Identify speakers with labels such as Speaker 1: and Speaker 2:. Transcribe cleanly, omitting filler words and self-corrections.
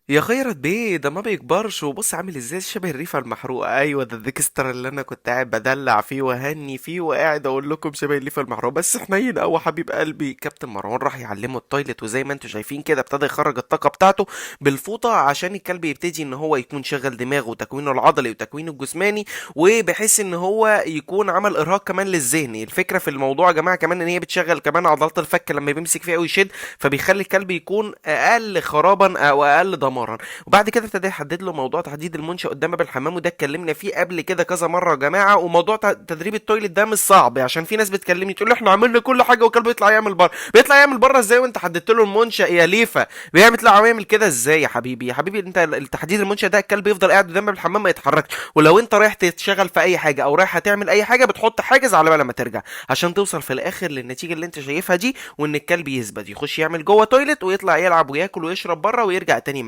Speaker 1: يا خيرت بيه ده ما بيكبرش، وبص عامل ازاي شبه الريفة المحروقة. ايوه ده الديكستر اللي انا كنت قاعد بدلع فيه وهني فيه وقاعد اقول لكم شبه الريفة المحروقة، بس حنين قوي حبيب قلبي. كابتن مروان راح يعلمه التويلت، وزي ما انتوا شايفين كده ابتدى يخرج الطاقة بتاعته بالفوطة عشان الكلب يبتدي ان هو يكون شغل دماغه وتكوينه العضلي وتكوينه الجسماني، وبحيث ان هو يكون عمل ارهاق كمان للذهن. الفكرة في الموضوع يا جماعة كمان ان هي بتشغل كمان عضلات الفك لما بيمسك فيها ويشد، فبيخلي الكلب يكون اقل خرابا او اقل دمارا. وبعد كده ابتدى يحدد له موضوع تحديد المنشأ قدام باب الحمام، وده اتكلمنا فيه قبل كده كذا مره يا جماعه. وموضوع تدريب التويلت ده مش صعب، عشان في ناس بتكلمني تقول لي احنا عملنا كل حاجه والكلب بيطلع يعمل بره. بيطلع يعمل بره ازاي وانت حددت له المنشأ يا ليفا؟ بيطلع يعمل كده ازاي يا حبيبي؟ يا حبيبي انت التحديد المنشأ ده الكلب يفضل قاعد قدام باب الحمام ما يتحركش، ولو انت رايح تشتغل في اي حاجه او رايح هتعمل اي حاجه بتحط حاجز على بال ما ترجع، عشان توصل في الاخر للنتيجه اللي انت شايفها دي، وان الكلب يثبت يخش يعمل جوه تويلت ويطلع يلعب وياكل ويشرب بره ويرجع تاني